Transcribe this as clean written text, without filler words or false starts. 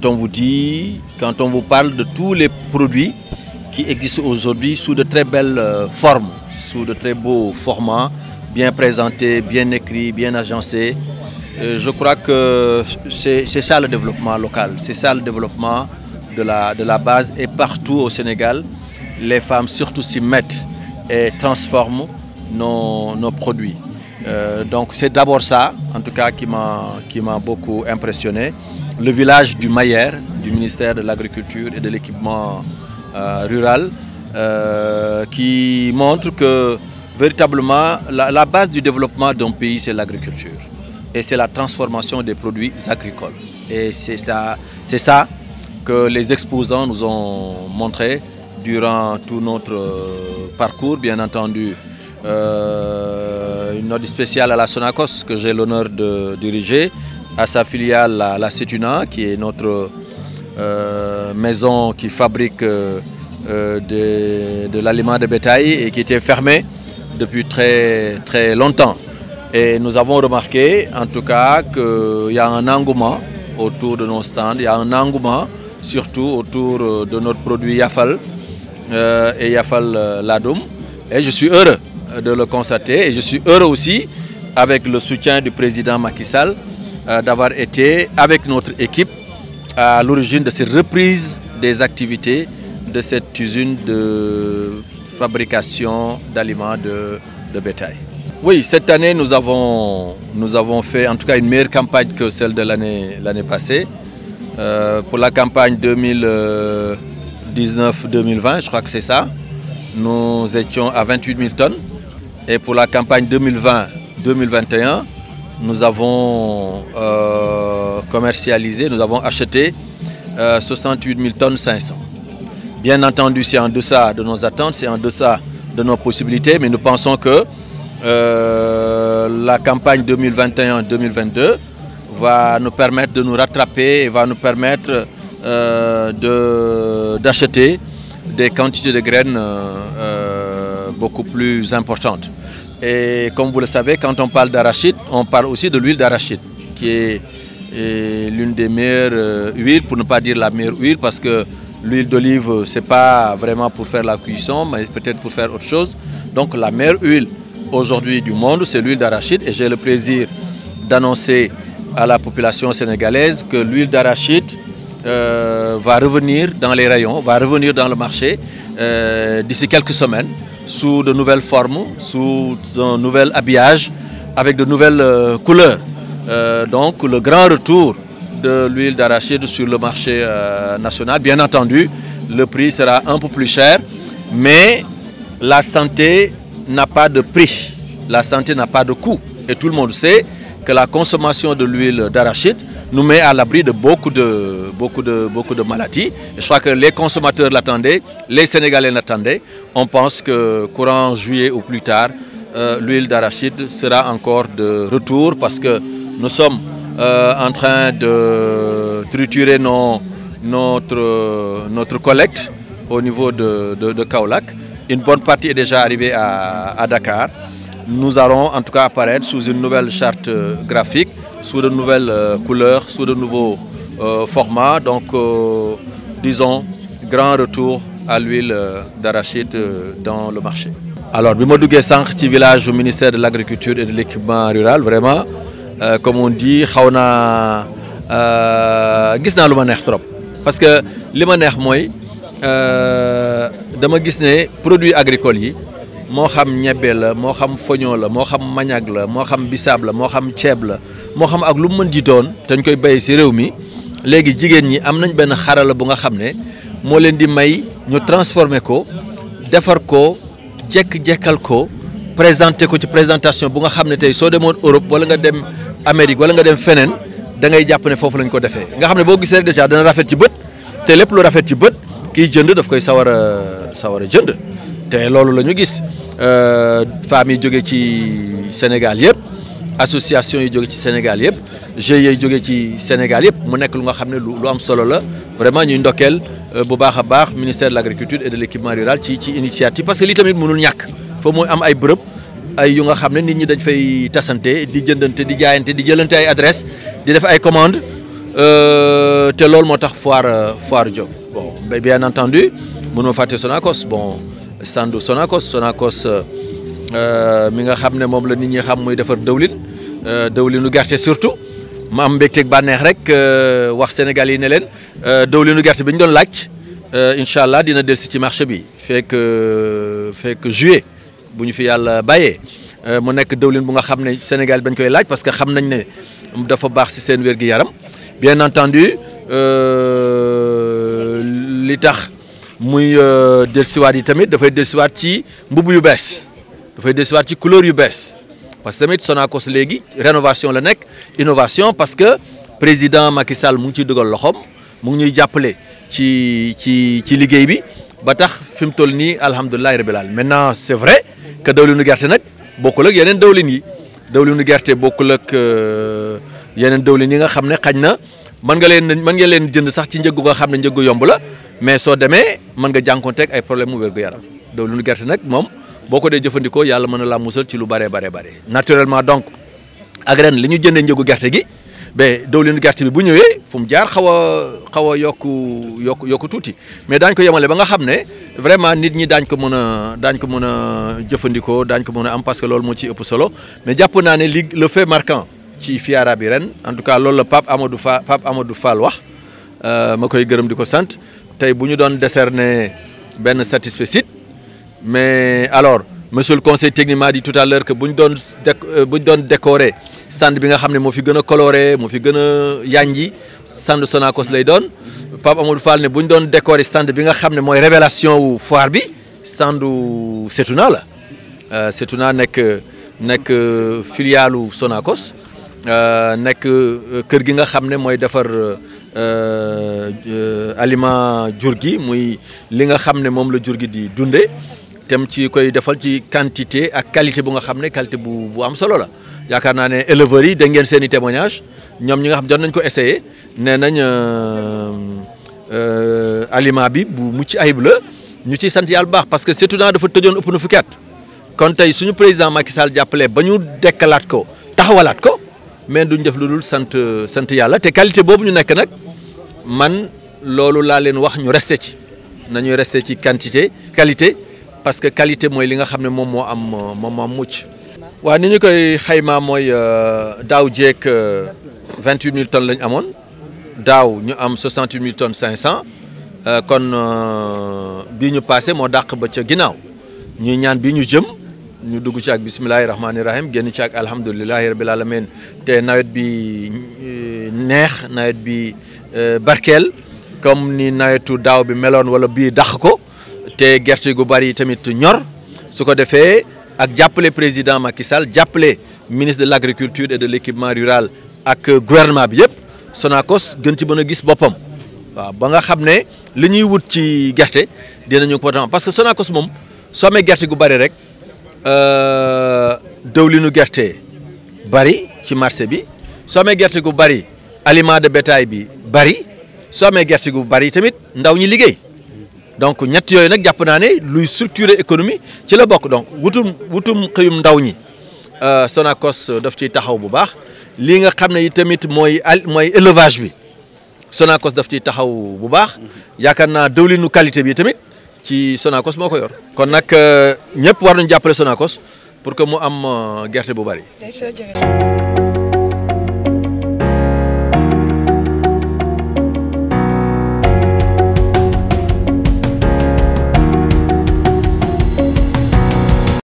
quand on vous parle de tous les produits qui existent aujourd'hui sous de très belles formes, sous de très beaux formats, bien présentés, bien écrits, bien agencés. Je crois que c'est ça le développement local, c'est ça le développement de la base. Et partout au Sénégal, les femmes surtout s'y mettent et transforment nos produits. Donc c'est d'abord ça, en tout cas, qui m'a beaucoup impressionné. Le village du Mayer, du ministère de l'Agriculture et de l'Équipement rural, qui montre que véritablement la base du développement d'un pays, c'est l'agriculture. Et c'est la transformation des produits agricoles. Et c'est ça que les exposants nous ont montré durant tout notre parcours, bien entendu. Une note spéciale à la Sonacos que j'ai l'honneur de diriger, à sa filiale la Cetuna, qui est notre maison qui fabrique de l'aliment de bétail et qui était fermée depuis très longtemps. Et nous avons remarqué en tout cas qu'il y a un engouement autour de nos stands, il y a un engouement surtout autour de notre produit Yafal et Yafal Ladoum. Et je suis heureux de le constater et je suis heureux aussi avec le soutien du président Macky Sall d'avoir été avec notre équipe à l'origine de cette reprise des activités de cette usine de fabrication d'aliments de bétail. Oui, cette année nous avons fait en tout cas une meilleure campagne que celle de l'année passée. Pour la campagne 2019-2020, je crois que c'est ça, nous étions à 28 000 tonnes. Et pour la campagne 2020-2021, nous avons commercialisé, nous avons acheté 68 000 tonnes 500. Bien entendu, c'est en deçà de nos attentes, c'est en deçà de nos possibilités, mais nous pensons que la campagne 2021-2022 va nous permettre de nous rattraper et va nous permettre d'acheter des quantités de graines beaucoup plus importantes. Et comme vous le savez, quand on parle d'arachide, on parle aussi de l'huile d'arachide, qui est l'une des meilleures huiles, pour ne pas dire la meilleure huile, parce que l'huile d'olive, ce n'est pas vraiment pour faire la cuisson, mais peut-être pour faire autre chose. Donc la meilleure huile aujourd'hui du monde, c'est l'huile d'arachide. Et j'ai le plaisir d'annoncer à la population sénégalaise que l'huile d'arachide va revenir dans les rayons, va revenir dans le marché d'ici quelques semaines, sous de nouvelles formes, sous un nouvel habillage, avec de nouvelles couleurs. Donc le grand retour de l'huile d'arachide sur le marché national. Bien entendu, le prix sera un peu plus cher, mais la santé n'a pas de prix, la santé n'a pas de coût. Et tout le monde sait que la consommation de l'huile d'arachide nous met à l'abri de beaucoup de maladies. Et je crois que les consommateurs l'attendaient, les Sénégalais l'attendaient. On pense que courant juillet ou plus tard, l'huile d'arachide sera encore de retour parce que nous sommes en train de triturer notre collecte au niveau de Kaolack. Une bonne partie est déjà arrivée à Dakar. Nous allons en tout cas apparaître sous une nouvelle charte graphique, sous de nouvelles couleurs, sous de nouveaux formats. Donc, disons, grand retour à l'huile d'arachide dans le marché. Alors, bi ma duggee sànq ci village du ministère de l'Agriculture et de l'Équipement rural, vraiment, comme on dit, xaw naa gis naa lu ma neex trop. Parce que li ma neex mooy dama gis ne produits agricoles yi moo xam ñebbe la moo xam foño la moo xam mañag la moo xam bisaab la moo xam ceeb la moo xam ak lu mu mën di doon te ñu koy béy ci réew mi léegi jigéen ñi am nañ benn xarala bu nga xam ne moo leen di may ñu transformer ko defar ko jekk-jekkal ko présenter ko ci présentation bu nga xam ne tey soo demoon Europe wala nga dem Amérique wala nga dem feneen da ngay jàpp ne foofu lañ ko defee nga xam ne boo gisee rek déjà dana rafet ci bët te lépp lu rafet ci bët kiy jënd daf koy sawar a jënd te loolu la ñu gis femmes yi jóge ci Sénégal yëpp association yi jóge ci Sénégal yëpp GIE yi jóge ci Sénégal yëpp mu nekk lu nga xam ne lu am solo la vraiment ñuy ndokkeel bu baax a baax ministère de l'Agriculture et de l'Équipement rural ci initiative parce que lii tamit mënul ñàkk foofu mooy am ay bërëb ay yu nga xam ne nit ñi dañ fay tasante di jëndante di jaayante di jëlante ay adresse di def ay commande te loolu moo tax foire jóg bon bien entendu mënoo fàtte Sonacos bon standu Sonacos mi nga xam ne moom la nit ñi xam muy defar dëwlinu gerte surtout ma am mbégteeg bànneex rek wax Sénégal yi ne leen dëwlinu gerte bi ñu doon laaj incha allah dina dellusi ci marché bi fekk juillet bu ñu fi yàlla bàyyee mu nekk dëwlin bu nga xam ne Sénégal bañ koy laaj parce que xam nañ ne dafa baax ci seen wér-gi-yaram bien entendu li tax muy dellusiwaat yi tamit dafay dellusiwaat ci mbubb yu bees dafay dellusiwaat ci couleur yu bees parce que tamit Sonacos léegi rénovation la nekk innovation parce que président Macky Sall mu ngi ciy dugal loxoom mu ngi ñuy jàppale ci liggéey bi ba tax fi mu toll nii alhamdulilah rabbil alamin maintenant c'est vrai que dawlinu gerte nag bokkul ak yeneen dawlin yi dawlinu gerte bokkul ak yeneen dawlin yi nga xam ne xañ na mën nga leen jënd sax ci njëggu nga xam ne njëggu yomb la mais soo demee mën nga jànkoonteeg ay problème mu wér-gu-yaram dawlinu gerte nag moom boo ko dee jëfandikoo yàlla mën na laa musal ci lu bare naturellement donc ak ren li ñu jëndee njëgu gerte gi ba dawlinu gerte bi bu ñëwee fu mu jaar xaw a yokku tuuti mais daañ ko yemale ba nga xam ne vraiment nit ñi daañ ko mën a jëfandikoo daañ ko mën a am parce que loolu moo ciy ëpp solo mais jàpp naa ne le fait marquant ci FIARA bi ren en tout cas loolu la Pape Amadou Fall wax ma koy gërëm di ko sant tey bu ñu doon décerner benn satisfecit mais alors monsieur le conseil technique m'a dit tout à l'heure que bu ñu doon décorer stand bi nga xam ne moo fi gën a coloré moo fi gën a yanji stand Sonacos lay doon Pape Amadou Fall ne bu ñu doon décorer stand bi nga xam ne mooy révélation wu foire bi standu Setuna la Setuna nekk filialu Sonacos nekk kër gi nga xam ne mooy defar aliment jur gi muy li nga xam ne moom la jur gi di dundee tem ci koy defal ci quantité ak qualité bu nga xam ne qualité bu am solo la yaakaar naa ne éleveurs yi dégg ngeen seen i témoignage ñoom ñi nga xam jot nañ ko essayé nee nañ aliment bi bu mucc ayib la ñu ciy sant yàlla bu baax parce que Setuna dafa tëjoon ëpp na fukki at kon tey suñu président Macky Sall jàppale ba ñu dekkalaat ko taxawalaat ko mais duñ def lu dul sant yàlla te qualité boobu ñu nekk nag man loolu laa leen wax ñu resté ci nañuy resté ci qualité parce que qualité mooy li nga xam ne moom moo am mucc. waaw ni ñu koy xaymaa mooy daaw jéeg 28 000 tonnes lañ amoon daaw ñu am 68 000 tonnes 500 kon bii ñu passé moo dàq ba ca ginnaaw ñuy ñaan bii ñu jëm ñu dugg ci ak bisimilahi rahmaani rahim génn ci ak alhamdulilahi rabil alamin te nawet bi neex nawet bi barkeel comme ni nawetu daaw bi meloon wala bii dàq ko. te gerte gu bari tamit ñor su ko defee ak jàppale président Macky Sall jàppale ministre de l'agriculture et de l'équipement rural ak gouvernement bi yëpp Sonacos gën ci mën a gis boppam waaw ba nga xam ne li ñuy wut ci gerte dinañu ko parce que Sonacos moom soo amee gerte gu bari rek dëwlinu gerte bari ci marché bi soo amee gerte gu bari aliment de bétail bi bari soo amee gerte gu bari tamit ndaw ñi liggéey. donc ñett yooyu nag jàpp naa ne luy structurer économie ci la bokk donc wutum xëyum ndaw ñi Sonacos daf ciy taxaw bu baax lii nga xam ne tamit mooy élevage bi Sonacos daf ciy taxaw bu baax yaakaar naa dëwlinu qualité bi tamit ci Sonacos moo ko yor kon nag ñëpp war nañu jàppale Sonacos pour que mu am gerte bu bari.